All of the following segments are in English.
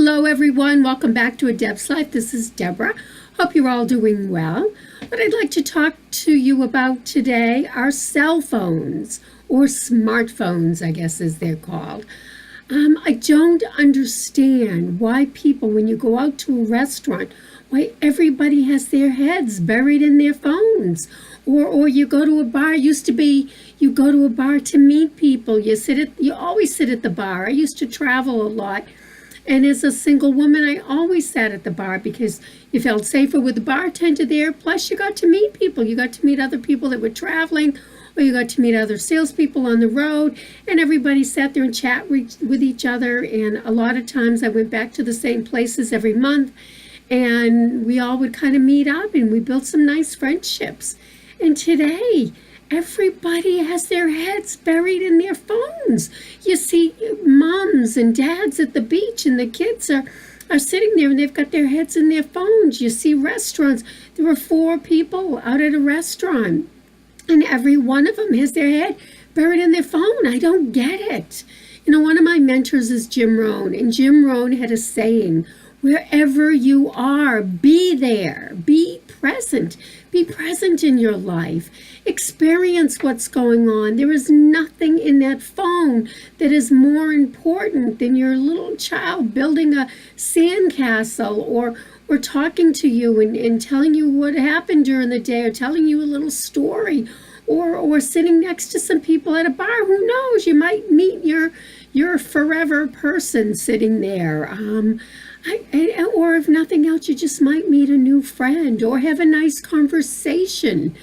Hello everyone, welcome back to ADebsLife. This is Deborah. Hope you're all doing well. What I'd like to talk to you about today are cell phones, or smartphones, I guess as they're called. I don't understand why people, when you go out to a restaurant, why everybody has their heads buried in their phones. Or you go to a bar. Used to be you go to a bar to meet people. You always sit at the bar. I used to travel a lot. And as a single woman, I always sat at the bar because you felt safer with the bartender there. Plus, you got to meet people. You got to meet other people that were traveling, or you got to meet other salespeople on the road. And everybody sat there and chat with each other. And a lot of times I went back to the same places every month. And we all would kind of meet up and we built some nice friendships. And today, everybody has their heads buried in their phones. You see moms and dads at the beach, and the kids are sitting there and they've got their heads in their phones. You see restaurants. There were 4 people out at a restaurant, and every one of them has their head buried in their phone. I don't get it. You know, one of my mentors is Jim Rohn, and Jim Rohn had a saying, wherever you are, be there, be present. Be present in your life. Experience what's going on. There is nothing in that phone that is more important than your little child building a sandcastle or talking to you and telling you what happened during the day, or telling you a little story, or sitting next to some people at a bar. Who knows? You might meet your forever person sitting there. Or if nothing else, you just might meet a new friend or have a nice conversation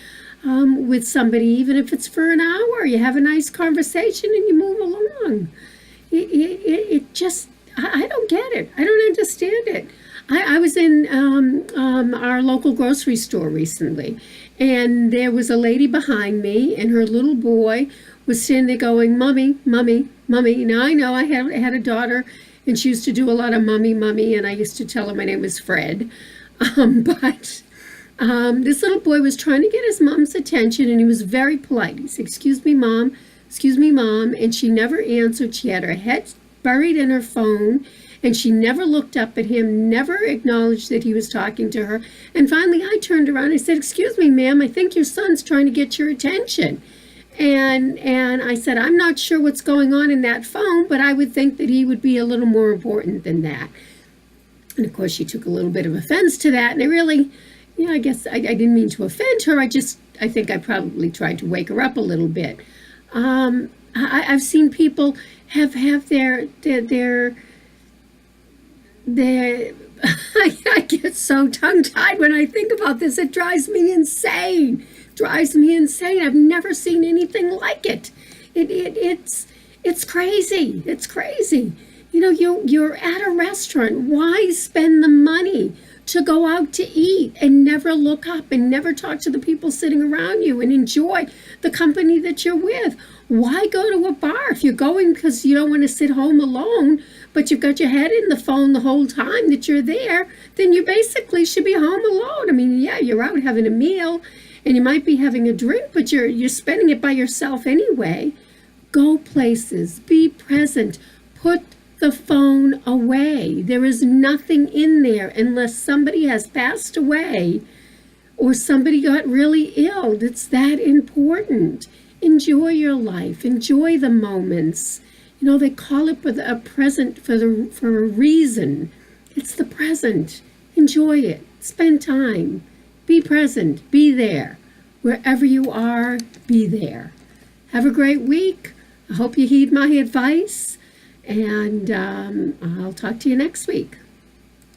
with somebody, even if it's for an hour. You have a nice conversation and you move along. It just, I don't get it. I don't understand it. I was in our local grocery store recently, and there was a lady behind me, and her little boy was standing there going, "Mommy, mommy, mommy." Now, I know I had a daughter, and she used to do a lot of mommy, mommy, and I used to tell her my name was Fred. But this little boy was trying to get his mom's attention, and he was very polite. He said, excuse me, mom, and she never answered. She had her head buried in her phone, and she never looked up at him, never acknowledged that he was talking to her. And finally, I turned around and I said, excuse me, ma'am, I think your son's trying to get your attention. And I said, I'm not sure what's going on in that phone, but I would think that he would be a little more important than that. And of course, she took a little bit of offense to that. And I really, I guess I didn't mean to offend her. I think I probably tried to wake her up a little bit. I've seen people have their I get so tongue-tied when I think about this. It drives me insane. I've never seen anything like it. It's crazy. It's crazy. You're at a restaurant. Why spend the money to go out to eat and never look up and never talk to the people sitting around you and enjoy the company that you're with? Why go to a bar if you're going because you don't want to sit home alone, but you've got your head in the phone the whole time that you're there? Then you basically should be home alone. I mean, yeah, you're out having a meal, and you might be having a drink, but you're spending it by yourself anyway. Go places. Be present. Put the phone away. There is nothing in there unless somebody has passed away or somebody got really ill. It's that important. Enjoy your life. Enjoy the moments. They call it a present for a reason. It's the present. Enjoy it. Spend time. Be present. Be there. Wherever you are, be there. Have a great week. I hope you heed my advice, and I'll talk to you next week.